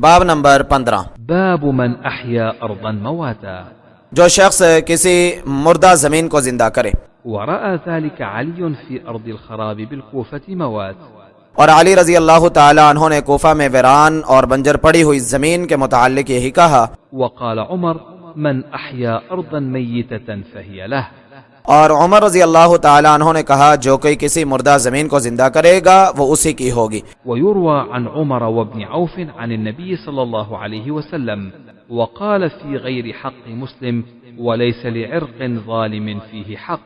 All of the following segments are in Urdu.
باب نمبر 15۔ باب من أحيا أرضا مواتا. جو شخص کسی مردہ زمین کو زندہ کرے۔ ورأى ذلك علي في أرض الخراب بالكوفة موات. اور علی رضی اللہ تعالی عنہ نے کوفہ میں ویران اور بنجر پڑی ہوئی زمین کے متعلق یہی کہا۔ وقال عمر من أحيا أرضا ميتة فهي له. اور عمر رضی اللہ تعالی عنہ نے کہا جو کوئی کسی مردہ زمین کو زندہ کرے گا وہ اسی کی ہوگی۔ ويروى عن عمر وابن عوف عن النبي صلى الله عليه وسلم وقال في غير حق مسلم وليس لعرق ظالم فيه حق.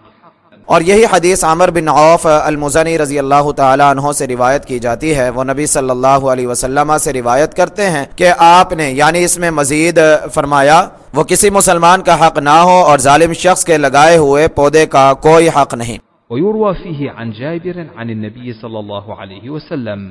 اور یہی حدیث عمر بن عوف المزنی رضی اللہ تعالی عنہ سے روایت کی جاتی ہے۔ وہ نبی صلی اللہ علیہ وسلم سے روایت کرتے ہیں کہ آپ نے یعنی اس میں مزید فرمایا وہ کسی مسلمان کا حق نہ ہو اور ظالم شخص کے لگائے ہوئے پودے کا کوئی حق نہیں۔ ويروى فيه عن جابر عن النبي صلى الله عليه وسلم.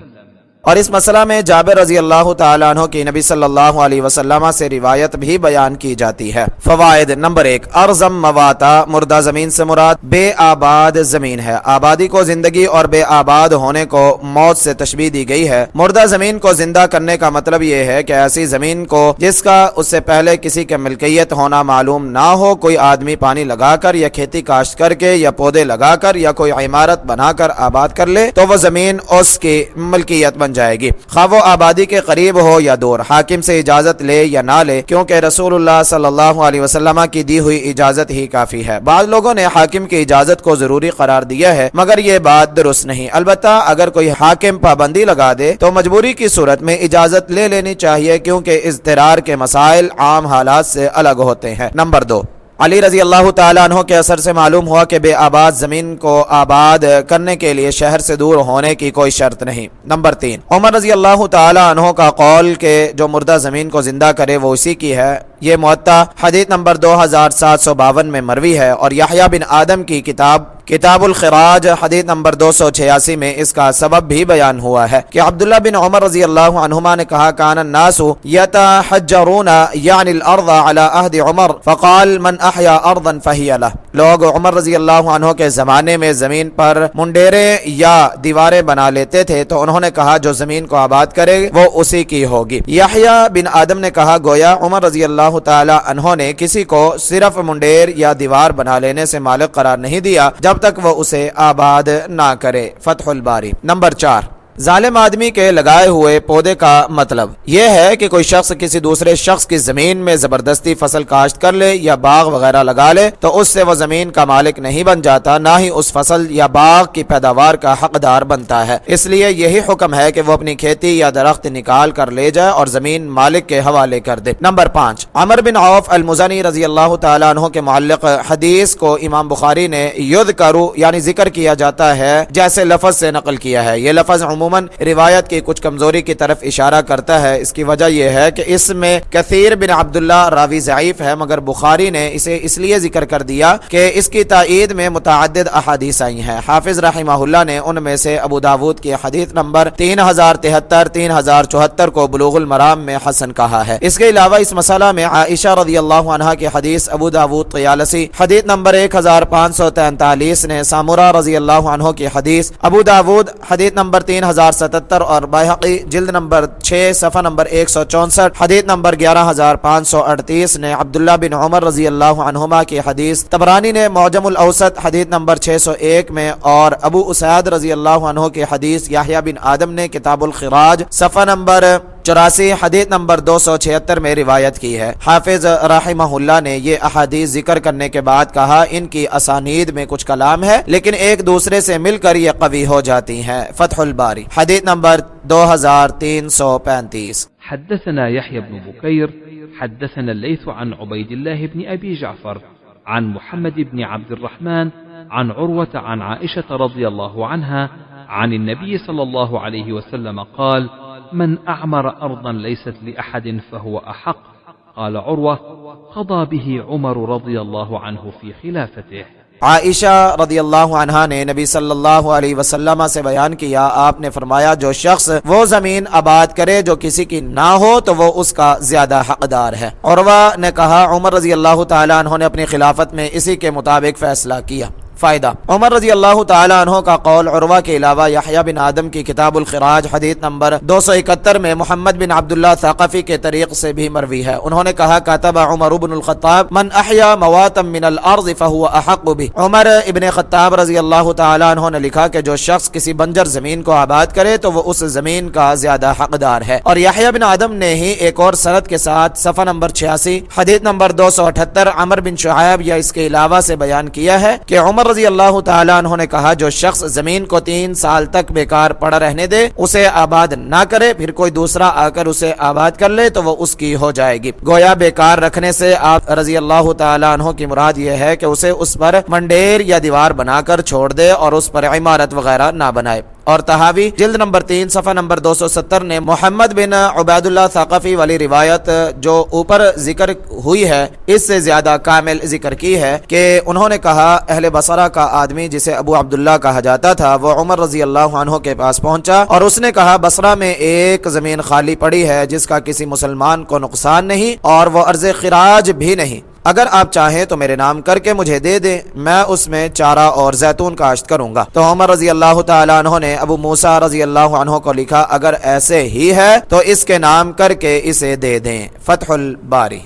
اور اس مسئلہ میں جابر رضی اللہ تعالی عنہ کی نبی صلی اللہ علیہ وسلم سے روایت بھی بیان کی جاتی ہے۔ فوائد نمبر 1، ارضم مواتا مردہ زمین سے مراد بے آباد زمین ہے۔ آبادی کو زندگی اور بے آباد ہونے کو موت سے تشبیہ دی گئی ہے۔ مردہ زمین کو زندہ کرنے کا مطلب یہ ہے کہ ایسی زمین کو جس کا اس سے پہلے کسی کے ملکیت ہونا معلوم نہ ہو، کوئی آدمی پانی لگا کر یا کھیتی کاشت کر کے یا پودے لگا کر یا کوئی عمارت بنا کر آباد کر لے تو وہ زمین اس کی ملکیت بن جائے گی، خواہ وہ آبادی کے قریب ہو یا دور، حاکم سے اجازت لے یا نہ لے، کیونکہ رسول اللہ صلی اللہ علیہ وسلم کی دی ہوئی اجازت ہی کافی ہے۔ بعض لوگوں نے حاکم کی اجازت کو ضروری قرار دیا ہے، مگر یہ بات درست نہیں۔ البتہ اگر کوئی حاکم پابندی لگا دے تو مجبوری کی صورت میں اجازت لے لینی چاہیے، کیونکہ اضطرار کے مسائل عام حالات سے الگ ہوتے ہیں۔ نمبر 2، علی رضی اللہ تعالیٰ عنہ کے اثر سے معلوم ہوا کہ بے آباد زمین کو آباد کرنے کے لیے شہر سے دور ہونے کی کوئی شرط نہیں۔ نمبر 3، عمر رضی اللہ تعالیٰ عنہ کا قول کہ جو مردہ زمین کو زندہ کرے وہ اسی کی ہے، یہ موطا حدیث نمبر 2752 میں مروی ہے، اور یحییٰ بن آدم کی کتاب الخراج حدیث نمبر 286 میں اس کا سبب بھی بیان ہوا ہے کہ عبداللہ بن عمر رضی اللہ عنہما نے کہا کان الناس یتحجرون یعنی الارض علی عہد عمر فقال من احیا ارضا فہی لہ. لوگ عمر رضی اللہ عنہ کے زمانے میں زمین پر منڈیرے یا دیواریں بنا لیتے تھے تو انہوں نے کہا جو زمین کو آباد کرے وہ اسی کی ہوگی۔ یحییٰ بن آدم نے کہا گویا عمر رضی اللہ تعالی عنہ نے کسی کو صرف منڈیر یا دیوار بنا لینے سے مالک قرار نہیں دیا جب تک وہ اسے آباد نہ کرے۔ فتح الباری۔ نمبر 4، ظالم آدمی کے لگائے ہوئے پودے کا مطلب یہ ہے کہ کوئی شخص کسی دوسرے شخص کی زمین میں زبردستی فصل کاشت کر لے یا باغ وغیرہ لگا لے تو اس سے وہ زمین کا مالک نہیں بن جاتا، نہ ہی اس فصل یا باغ کی پیداوار کا حقدار بنتا ہے۔ اس لیے یہی حکم ہے کہ وہ اپنی کھیتی یا درخت نکال کر لے جائے اور زمین مالک کے حوالے کر دے۔ نمبر 5، عمر بن عوف المزنی رضی اللہ تعالیٰ عنہ کے معلق حدیث کو امام بخاری نے یذکرو یعنی ذکر کیا جاتا ہے جیسے لفظ سے نقل کیا ہے۔ یہ لفظ عموماً روایت کی کچھ کمزوری کی طرف اشارہ کرتا ہے۔ اس کی وجہ یہ ہے کہ اس میں کثیر بن عبداللہ راوی ضعیف ہے، مگر بخاری نے اسے اس لیے ذکر کر دیا کہ اس کی تائید میں متعدد احادیث آئی ہیں۔ حافظ رحمہ اللہ نے ان میں سے ابو داود کی حدیث نمبر 3073 3074 کو بلوغ المرام میں حسن کہا ہے۔ اس کے علاوہ اس مسئلہ میں عائشہ رضی اللہ عنہا کی حدیث ابو داود طیالسی حدیث نمبر 1543 نے سامورہ رضی اللہ عنہ کی حدیث ابو داود حدیث نمبر 3077 اور بایہقی جلد نمبر 6 صفحہ نمبر 164 حدیث نمبر 11538 نے عبداللہ بن عمر رضی اللہ عنہما کی حدیث، طبرانی نے معجم الاوسط حدیث نمبر 601 میں اور ابو اسعد رضی اللہ عنہ کی حدیث یحییٰ بن آدم نے کتاب الخراج صفحہ نمبر 84 حدیث نمبر 276 میں روایت کی ہے۔ حافظ رحمہ اللہ نے یہ احادیث ذکر کرنے کے بعد کہا ان کی اسانید میں کچھ کلام ہے لیکن ایک دوسرے سے مل کر یہ قوی ہو جاتی ہیں۔ فتح الباری حدیث نمبر 2335۔ حدثنا يحيى بن بكير حدثنا الليث عن عبيد الله بن أبي جعفر عن محمد بن عبد الرحمن عن عروة عن عائشة رضي الله عنها عن النبي صلى الله عليه وسلم قال من أعمر أرضا ليست لأحد فهو أحق. قال عروة قضى به عمر رضي الله عنه في خلافته. عائشہ رضی اللہ عنہا نے نبی صلی اللہ علیہ وسلم سے بیان کیا، آپ نے فرمایا جو شخص وہ زمین آباد کرے جو کسی کی نہ ہو تو وہ اس کا زیادہ حقدار ہے۔ عروہ نے کہا عمر رضی اللہ تعالیٰ عنہ نے اپنی خلافت میں اسی کے مطابق فیصلہ کیا۔ فائدہ عمر رضی اللہ تعالیٰ عنہ کا قول عروہ کے علاوہ یحییٰ بن آدم کی کتاب الخراج حدیث نمبر 271 میں محمد بن عبداللہ ثقفی کے طریق سے بھی مروی ہے. انہوں نے کہا کاتب عمر بن الخطاب من احیا مواتا من الارض فهو احق به. عمر ابن خطاب رضی اللہ تعالیٰ عنہ نے لکھا کہ جو شخص کسی بنجر زمین کو آباد کرے تو وہ اس زمین کا زیادہ حقدار ہے. اور یحییٰ بن آدم نے ہی ایک اور سند کے ساتھ صفحہ نمبر 86 حدیث نمبر 278 عمر بن شعیب یا اس کے علاوہ سے بیان کیا ہے کہ عمر رضی اللہ تعالیٰ عنہ نے کہا جو شخص زمین کو 3 سال تک بیکار پڑا رہنے دے اسے آباد نہ کرے پھر کوئی دوسرا آ کر اسے آباد کر لے تو وہ اس کی ہو جائے گی. گویا بیکار رکھنے سے آپ رضی اللہ تعالیٰ عنہ کی مراد یہ ہے کہ اسے اس پر منڈیر یا دیوار بنا کر چھوڑ دے اور اس پر عمارت وغیرہ نہ بنائے. اور تحاوی جلد نمبر 3 صفحہ نمبر 270 نے محمد بن عبید اللہ ثقفی والی روایت جو اوپر ذکر ہوئی ہے اس سے زیادہ کامل ذکر کی ہے کہ انہوں نے کہا اہل بصرہ کا آدمی جسے ابو عبداللہ کہا جاتا تھا وہ عمر رضی اللہ عنہ کے پاس پہنچا اور اس نے کہا بصرہ میں ایک زمین خالی پڑی ہے جس کا کسی مسلمان کو نقصان نہیں اور وہ ارض خراج بھی نہیں. اگر آپ چاہیں تو میرے نام کر کے مجھے دے دیں میں اس میں چارہ اور زیتون کاشت کروں گا. تو عمر رضی اللہ تعالیٰ عنہ نے ابو موسیٰ رضی اللہ عنہ کو لکھا اگر ایسے ہی ہے تو اس کے نام کر کے اسے دے دیں. فتح الباری.